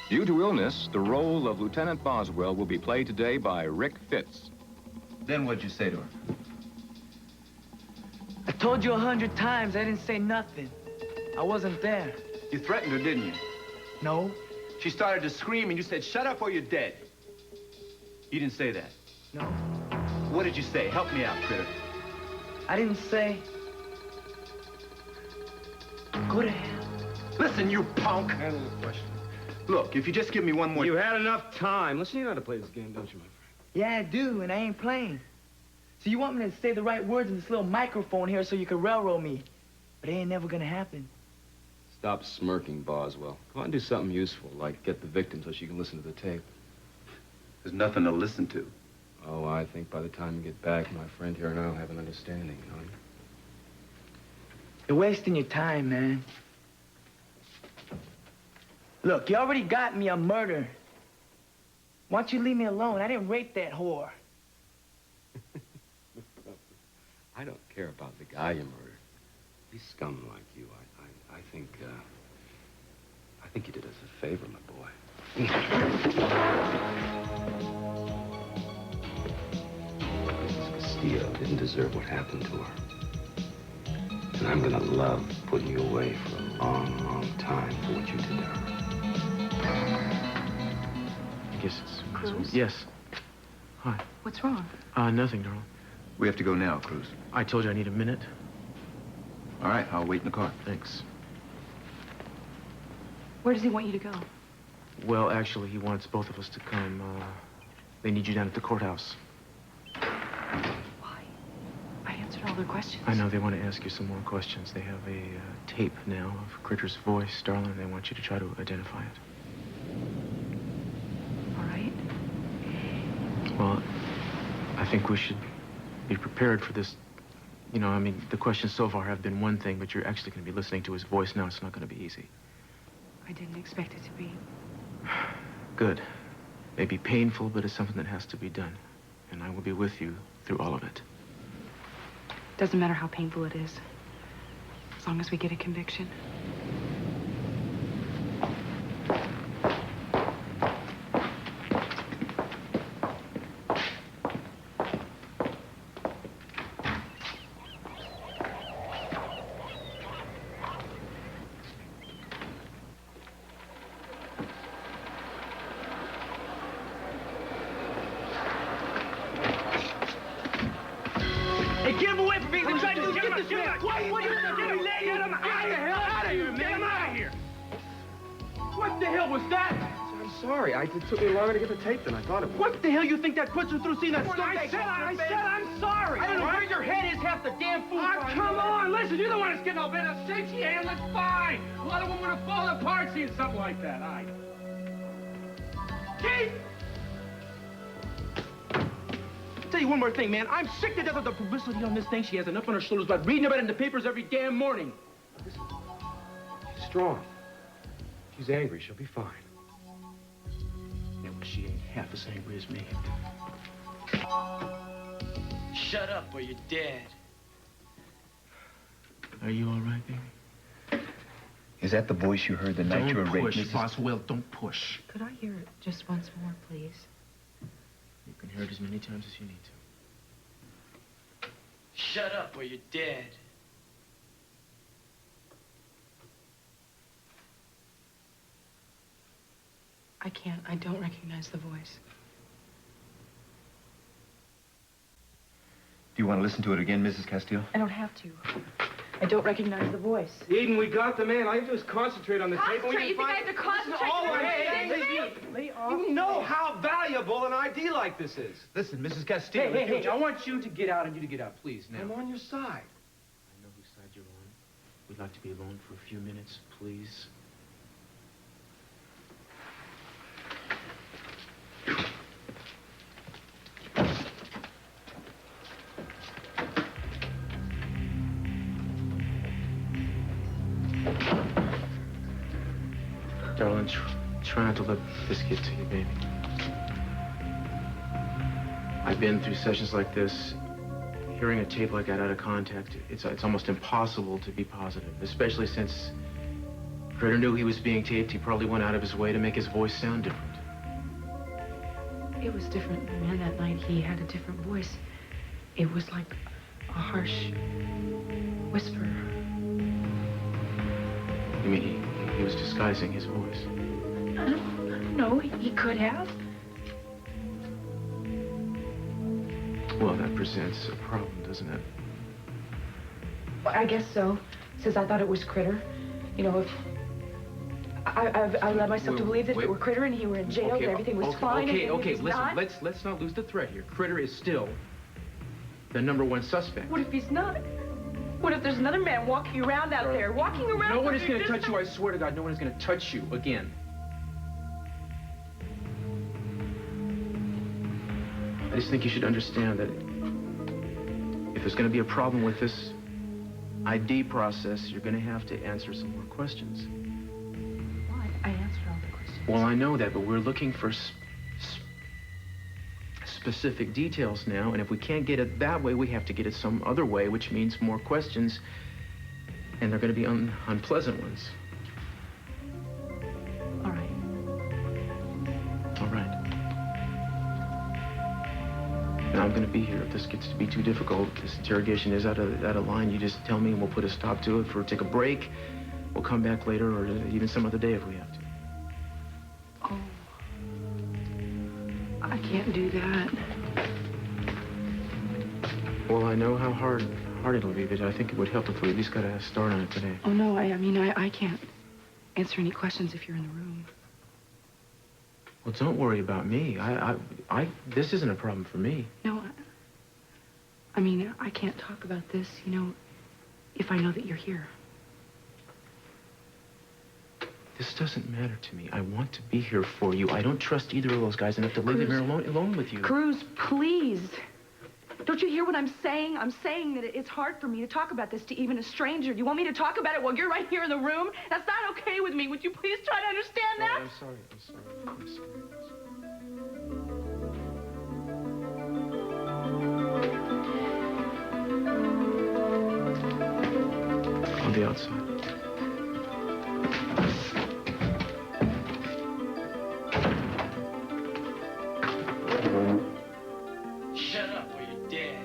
Due to illness, the role of Lieutenant Boswell will be played today by Rick Fitz. Then what'd you say to her? I told you 100 times I didn't say nothing. I wasn't there. You threatened her, didn't you? No. She started to scream and you said, shut up or you're dead. You didn't say that. No. What did you say? Help me out, Critter. I didn't say... Go to hell. Listen, you punk. Handle the question. Look, if you just give me one more... You had enough time. Listen, you know how to play this game, don't you, my friend? Yeah, I do, and I ain't playing. So you want me to say the right words in this little microphone here so you can railroad me. But it ain't never gonna happen. Stop smirking, Boswell. Go on and do something useful, like get the victim so she can listen to the tape. There's nothing to listen to. Oh, I think by the time you get back, my friend here and I will have an understanding, you know? You're wasting your time, man. Look, you already got me a murder. Why don't you leave me alone? I didn't rape that whore. I don't care about the guy you murdered. He's scum like you. I think you did us a favor, my boy. Mrs. Castillo didn't deserve what happened to her. And I'm gonna love putting you away for a long, long time for what you did to her. I guess it's... Cruz? Yes. Hi. What's wrong? Nothing, darling. We have to go now, Cruz. I told you I need a minute. All right, I'll wait in the car. Thanks. Where does he want you to go? Well, actually, he wants both of us to come. They need you down at the courthouse. Why? I answered all their questions. I know they want to ask you some more questions. They have a tape now of Critter's voice, darling. They want you to try to identify it. All right. Well, I think we should be prepared for this. You know, I mean, the questions so far have been one thing, but you're actually going to be listening to his voice now. It's not going to be easy. I didn't expect it to be. Good. May be painful, but it's something that has to be done. And I will be with you through all of it. Doesn't matter how painful it is, as long as we get a conviction. It took me longer to get the tape than I thought it would. What the hell you think that puts her through seeing that I said I'm sorry. I don't know where your head is half the damn fool. Come on, listen, you're the one that's getting all bent up. Shake your hand, that's fine. A lot of women would have fallen apart seeing something like that. All right. Keith! I'll tell you one more thing, man. I'm sick to death of the publicity on this thing. She has enough on her shoulders about reading about it in the papers every damn morning. Listen, she's strong. She's angry. She'll be fine. She ain't half as angry as me. Shut up or you're dead. Are you all right, baby? Is that the voice you heard the night you were raped, Don't push, Mrs. Boswell. Don't push. Could I hear it just once more, please? You can hear it as many times as you need to. Shut up or you're dead. I can't. I don't recognize the voice. Do you want to listen to it again, Mrs. Castillo? I don't have to. I don't recognize the voice. Eden, we got the man. All you have to do is concentrate on the tape. Concentrate? You think I have to concentrate? You know how valuable an ID like this is. Listen, Mrs. Castillo. Hey, I want you to get out and you to get out, please, now. I'm on your side. I know whose side you're on. We'd like to be alone for a few minutes, please. Darling, try not to let this get to you, baby. I've been through sessions like this. Hearing a tape like that out of context, it's almost impossible to be positive, especially since Critter knew he was being taped. He probably went out of his way to make his voice sound different. It was different, man. That night he had a different voice. It was like a harsh whisper. You mean he was disguising his voice? No, he could have. Well, that presents a problem, doesn't it? Well, I guess so. Since I thought it was Critter. You know, if I led myself to believe that if it were Critter and he were in jail, that everything was fine. Okay, listen, let's not lose the thread here. Critter is still the #1 suspect. What if he's not? What if there's another man walking around out there, walking around? No one is going to touch you, I swear to God, no one is going to touch you again. I just think you should understand that if there's going to be a problem with this ID process, you're going to have to answer some more questions. Well, I answered all the questions. Well, I know that, but we're looking for specific details now, and if we can't get it that way, we have to get it some other way, which means more questions, and they're going to be unpleasant ones. All right. All right. Now, I'm going to be here. If this gets to be too difficult, this interrogation is out of line, you just tell me and we'll put a stop to it, take a break. We'll come back later or even some other day if we have to. Oh. I can't do that. Well, I know how hard it'll be, but I think it would help if we at least got a start on it today. Oh, no, I mean, I can't answer any questions if you're in the room. Well, don't worry about me. This isn't a problem for me. No, I mean, I can't talk about this, you know, if I know that you're here. This doesn't matter to me. I want to be here for you. I don't trust either of those guys enough to leave them here alone with you. Cruz, please. Don't you hear what I'm saying? I'm saying that it's hard for me to talk about this to even a stranger. You want me to talk about it while you're right here in the room? That's not okay with me. Would you please try to understand that? I'm sorry. On the outside. Shut up or you're dead.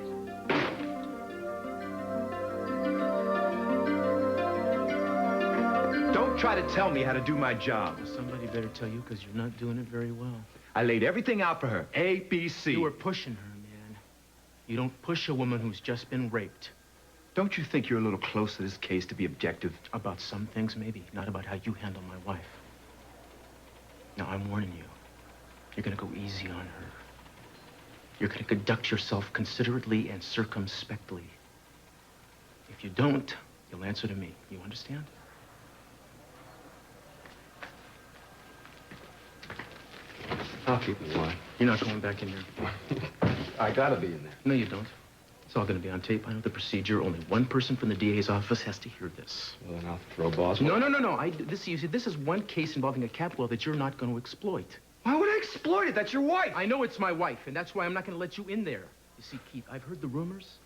Don't try to tell me how to do my job. Well, somebody better tell you because you're not doing it very well. I laid everything out for her. A, B, C. You were pushing her, man. You don't push a woman who's just been raped. Don't you think you're a little close to this case to be objective? About some things, maybe. Not about how you handle my wife. Now, I'm warning you. You're gonna go easy on her. You're gonna conduct yourself considerately and circumspectly. If you don't, you'll answer to me. You understand? I'll keep it one. You're not going back in there. I gotta be in there. No, you don't. It's all gonna be on tape. I know the procedure. Only one person from the DA's office has to hear this. Well, then I'll throw Boswell. No. You see, this is one case involving a Capwell that you're not going to exploit. Why would I exploit it? That's your wife. I know it's my wife, and that's why I'm not going to let you in there. You see, Keith, I've heard the rumors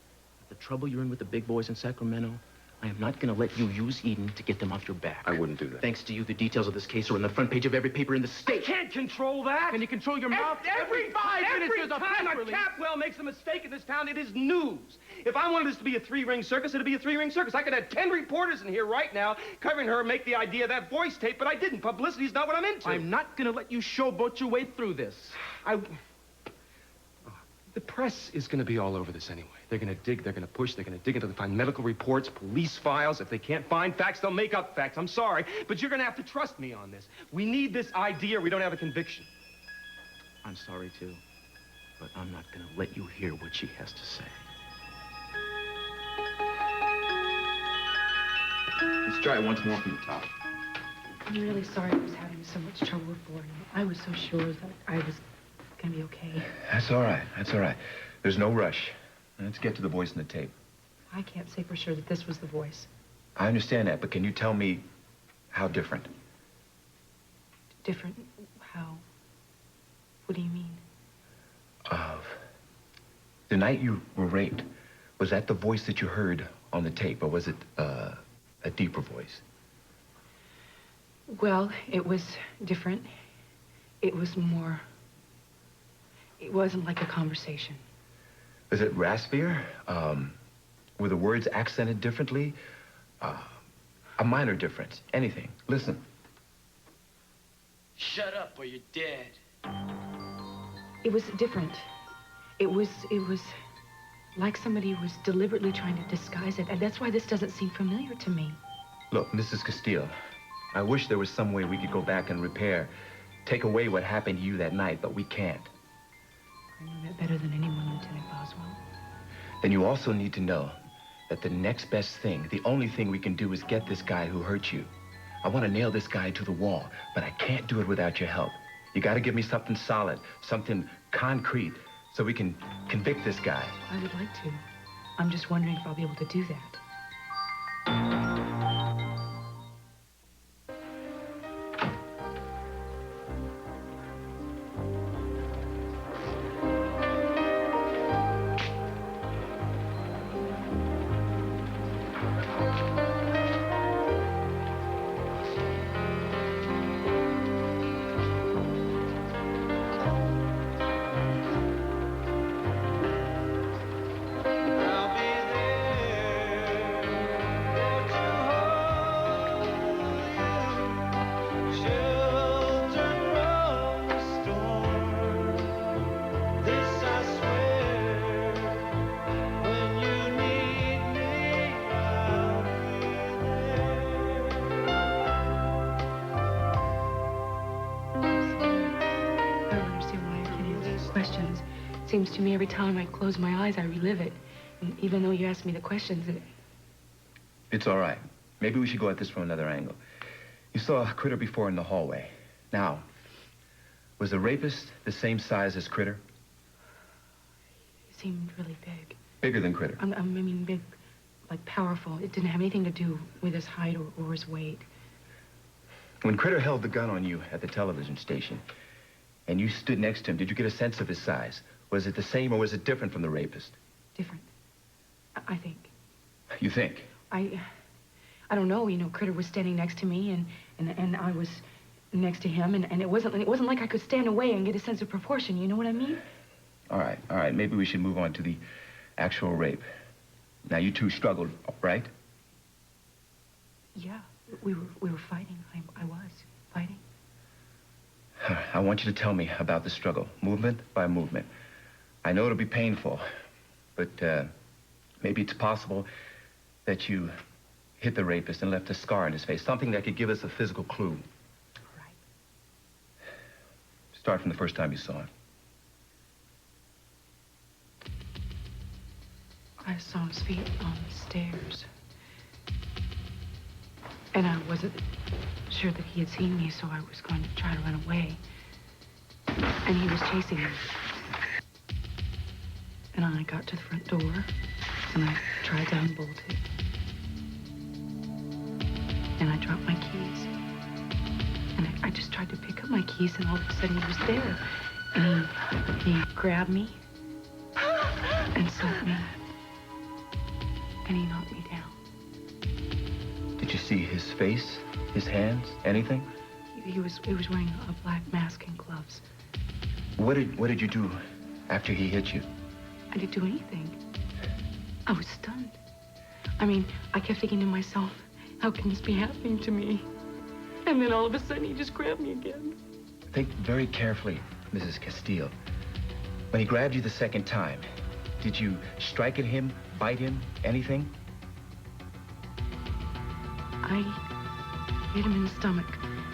of the trouble you're in with the big boys in Sacramento. I am not going to let you use Eden to get them off your back. I wouldn't do that. Thanks to you, the details of this case are on the front page of every paper in the state. I can't control that. Can you control your mouth? Every 5 minutes there's a press release. Capwell makes a mistake in this town, it is news. If I wanted this to be a three-ring circus, it'd be a three-ring circus. I could have 10 reporters in here right now covering her and make the idea of that voice tape, but I didn't. Publicity's not what I'm into. I'm not going to let you showboat your way through this. The press is going to be all over this anyway. They're going to dig, they're going to push, they're going to dig until they find medical reports, police files. If they can't find facts, they'll make up facts. I'm sorry, but you're going to have to trust me on this. We need this idea or we don't have a conviction. I'm sorry, too, but I'm not going to let you hear what she has to say. Let's try it once more from the top. I'm really sorry I was having so much trouble with boarding. I was so sure that I was going to be okay. That's all right. That's all right. There's no rush. Let's get to the voice in the tape. I can't say for sure that this was the voice. I understand that, but can you tell me how different? Different? How? What do you mean? The night you were raped, was that the voice that you heard on the tape, or was it a deeper voice? It was a deeper voice. It was a voice that was much more like a woman. It was a voice that was much more like a woman. Of the night you were raped, was that the voice that you heard on the tape, or was it a deeper voice? It was Well, it was different. It was more... It wasn't like a conversation. Was it raspier? Were the words accented differently? A minor difference, anything. Listen. Shut up or you're dead. It was different. It was like somebody was deliberately trying to disguise it, and that's why this doesn't seem familiar to me. Look, Mrs. Castile, I wish there was some way we could go back and repair, take away what happened to you that night, but we can't. I know that better than anyone, Lieutenant Boswell. Then you also need to know that the next best thing, the only thing we can do is get this guy who hurt you. I want to nail this guy to the wall, but I can't do it without your help. You got to give me something solid, something concrete, so we can convict this guy. I would like to. I'm just wondering if I'll be able to do that. Seems to me every time I close my eyes, I relive it. And even though you asked me the questions, It's all right. Maybe we should go at this from another angle. You saw Critter before in the hallway. Now, was the rapist the same size as Critter? He seemed really big. Bigger than Critter? I mean, big, like powerful. It didn't have anything to do with his height or his weight. When Critter held the gun on you at the television station, and you stood next to him, did you get a sense of his size? Was it the same or was it different from the rapist? Different. I think. You think? I don't know. You know, Critter was standing next to me, and I was next to him, and it wasn't like I could stand away and get a sense of proportion. You know what I mean? All right. Maybe we should move on to the actual rape. Now, you two struggled, right? Yeah, we were fighting. I was fighting. I want you to tell me about the struggle, movement by movement. I know it'll be painful, but maybe it's possible that you hit the rapist and left a scar on his face, something that could give us a physical clue. Right. Start from the first time you saw him. I saw his feet on the stairs. And I wasn't sure that he had seen me, so I was going to try to run away. And he was chasing me. And I got to the front door, and I tried to unbolt it. And I dropped my keys. And I just tried to pick up my keys, and all of a sudden he was there. And he grabbed me and slapped me. And he knocked me down. Did you see his face, his hands, anything? He was wearing a black mask and gloves. What did you do after he hit you? I didn't do anything. I was stunned. I mean, I kept thinking to myself, how can this be happening to me? And then all of a sudden, he just grabbed me again. Think very carefully, Mrs. Castile. When he grabbed you the second time, did you strike at him, bite him, anything? I hit him in the stomach.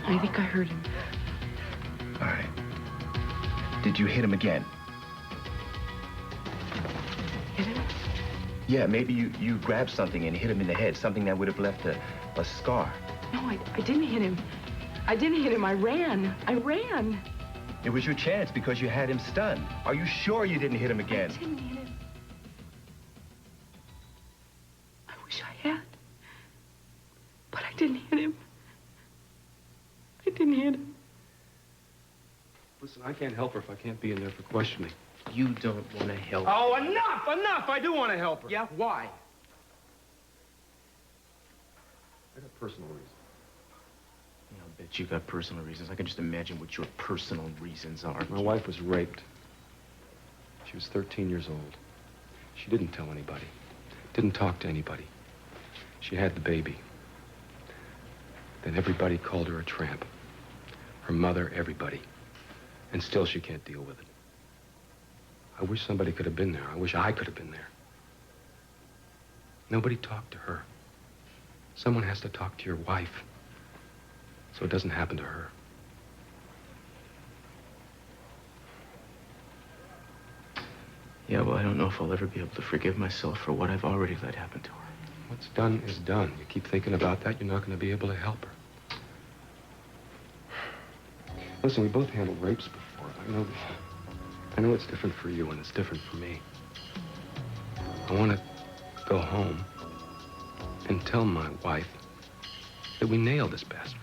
I think I hurt him. All right. Did you hit him again? Hit him? Yeah, maybe you grabbed something and hit him in the head, something that would have left a scar. No, I didn't hit him. I didn't hit him. I ran. It was your chance because you had him stunned. Are you sure you didn't hit him again? I didn't hit him. I wish I had. But I didn't hit him. I didn't hit him. Listen, I can't help her if I can't be in there for questioning. You don't want to help. Oh, enough! I do want to help her. Yeah, why? I got personal reasons. Yeah, I'll bet you got personal reasons. I can just imagine what your personal reasons are. My wife was raped. She was 13 years old. She didn't tell anybody. Didn't talk to anybody. She had the baby. Then everybody called her a tramp. Her mother, everybody. And still she can't deal with it. I wish somebody could have been there. I wish I could have been there. Nobody talked to her. Someone has to talk to your wife so it doesn't happen to her. Yeah, well, I don't know if I'll ever be able to forgive myself for what I've already let happen to her. What's done is done. You keep thinking about that, you're not going to be able to help her. Listen, we both handled rapes before. I know it's different for you and it's different for me. I want to go home and tell my wife that we nailed this bastard.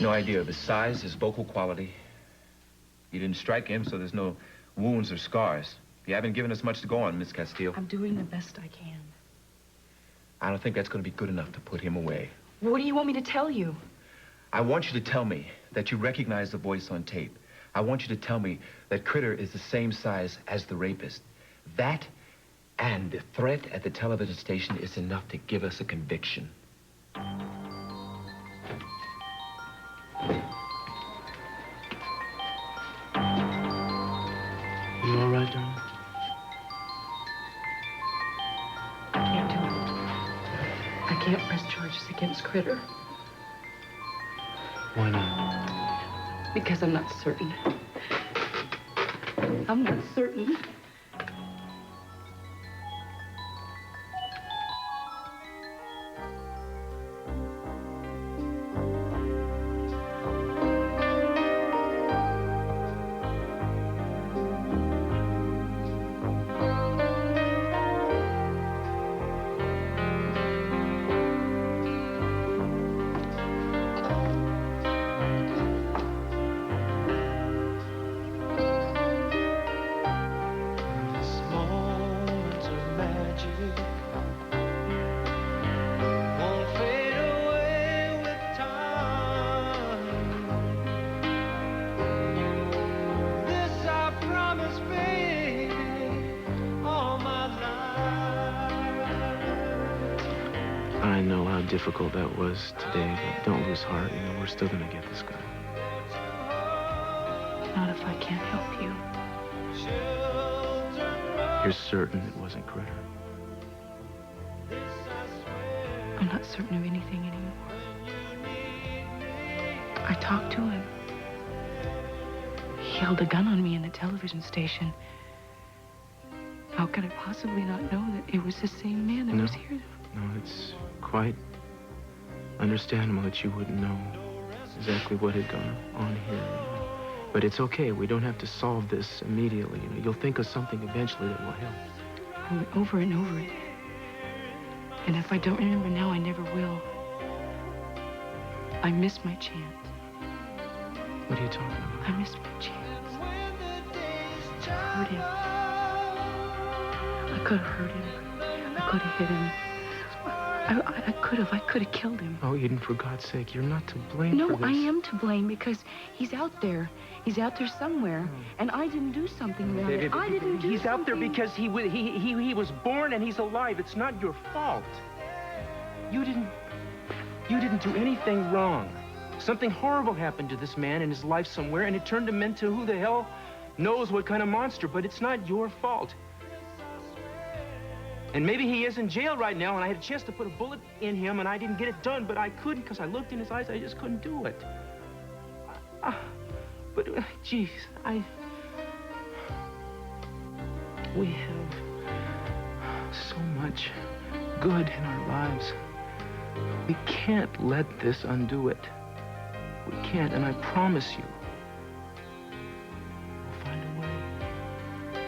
No idea of his size, his vocal quality. You didn't strike him, so there's no wounds or scars. You haven't given us much to go on, Miss Castillo. I'm doing the best I can. I don't think that's going to be good enough to put him away. What do you want me to tell you? I want you to tell me that you recognize the voice on tape. I want you to tell me that Krittera is the same size as the rapist. That and the threat at the television station is enough to give us a conviction. You all right, darling? I can't do it. I can't press charges against Krittera. Why not? Because I'm not certain. I'm not certain. I know how difficult that was today, but don't lose heart. You know, we're still gonna get this guy. Not if I can't help you. You're certain it wasn't Krittera? I'm not certain of anything anymore. I talked to him. He held a gun on me in the television station. How could I possibly not know that it was the same man that was here? No, it's quite understandable that you wouldn't know exactly what had gone on here. But it's okay. We don't have to solve this immediately. You know, you'll think of something eventually that will help. I went over and over it. And if I don't remember now, I never will. I missed my chance. What are you talking about? I missed my chance. To hurt him. I could have hurt him. I could have hit him. I could have killed him. Oh, Eden, for God's sake, you're not to blame for No, this. I am to blame because he's out there. He's out there somewhere, and I didn't do something about it. I didn't do He's out there something. because he was born and he's alive. It's not your fault. You didn't do anything wrong. Something horrible happened to this man in his life somewhere, and it turned him into who the hell knows what kind of monster, but it's not your fault. And maybe he is in jail right now, and I had a chance to put a bullet in him, and I didn't get it done, but I couldn't because I looked in his eyes. I just couldn't do it. Geez, we have so much good in our lives. We can't let this undo it. We can't, and I promise you, we'll find a way.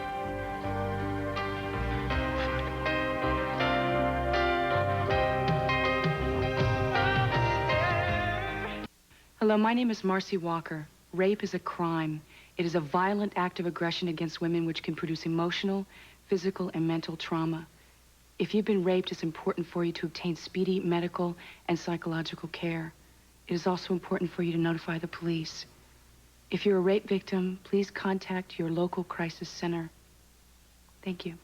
Hello, my name is Marcy Walker. Rape is a crime. It is a violent act of aggression against women which can produce emotional, physical, and mental trauma. If you've been raped, it's important for you to obtain speedy medical and psychological care. It is also important for you to notify the police. If you're a rape victim, please contact your local crisis center. Thank you.